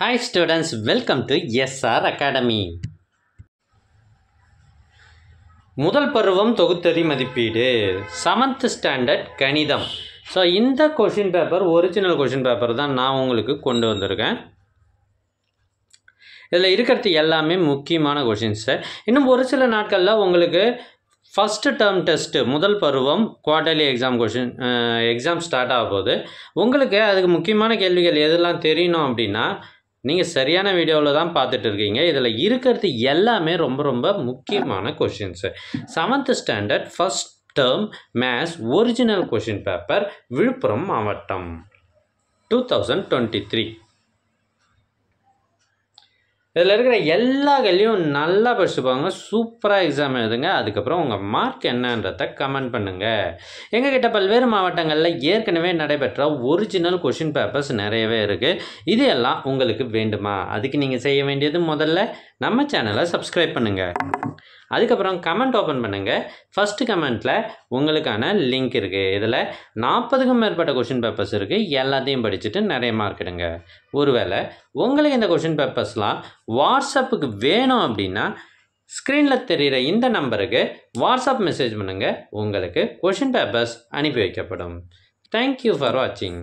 Hi students, welcome to SR Academy. முதல் பருவம் தொகுத்தறி மதிப்பீடு 7th ஸ்டாண்டர்ட் கணிதம். ஸோ இந்த question paper original question paper தான் நான் உங்களுக்கு கொண்டு வந்திருக்கேன். இதில் இருக்கிறது எல்லாமே முக்கியமான கொஷின்ஸு. இன்னும் ஒரு சில நாட்களில் உங்களுக்கு ஃபஸ்ட்டு டேர்ம் டெஸ்ட்டு முதல் பருவம் குவார்டர்லி எக்ஸாம் ஸ்டார்ட் ஆக போகுது. உங்களுக்கு அதுக்கு முக்கியமான கேள்விகள் எதெல்லாம் தெரியணும் அப்படின்னா நீங்கள் சரியான வீடியோவில் தான் பார்த்துட்டு இருக்கீங்க. இதில் இருக்கிறது எல்லாமே ரொம்ப ரொம்ப முக்கியமான questions. 7th standard first term maths original question paper, Villupuram மாவட்டம், 2023. இதில் இருக்கிற எல்லா கேள்வியும் நல்லா படிச்சுப்பாங்க. சூப்பராக எக்ஸாம் எழுதுங்க. அதுக்கப்புறம் உங்கள் மார்க் என்னன்றதை கமெண்ட் பண்ணுங்கள். எங்ககிட்ட பல்வேறு மாவட்டங்களில் ஏற்கனவே நடைபெற்ற ஒரிஜினல் கொஷின் பேப்பர்ஸ் நிறையவே இருக்குது. இது எல்லாம் உங்களுக்கு வேண்டுமா? அதுக்கு நீங்கள் செய்ய வேண்டியது முதல்ல நம்ம சேனலை சப்ஸ்கிரைப் பண்ணுங்கள். அதுக்கப்புறம் கமெண்ட் ஓப்பன் பண்ணுங்கள். ஃபஸ்ட்டு கமெண்ட்டில் உங்களுக்கான லிங்க் இருக்குது. இதில் 40க்கும் மேற்பட்ட கொஷின் பேப்பர்ஸ் இருக்குது. எல்லாத்தையும் படிச்சுட்டு நிறைய மார்க் எடுங்க. ஒருவேளை உங்களுக்கு இந்த கொஷின் பேப்பர்ஸ்லாம் வாட்ஸ்அப்புக்கு வேணும் அப்படின்னா ஸ்க்ரீனில் தெரிகிற இந்த நம்பருக்கு வாட்ஸ்அப் மெசேஜ் பண்ணுங்கள். உங்களுக்கு கொஷின் பேப்பர்ஸ் அனுப்பி வைக்கப்படும். தேங்க்யூ ஃபார் வாட்சிங்.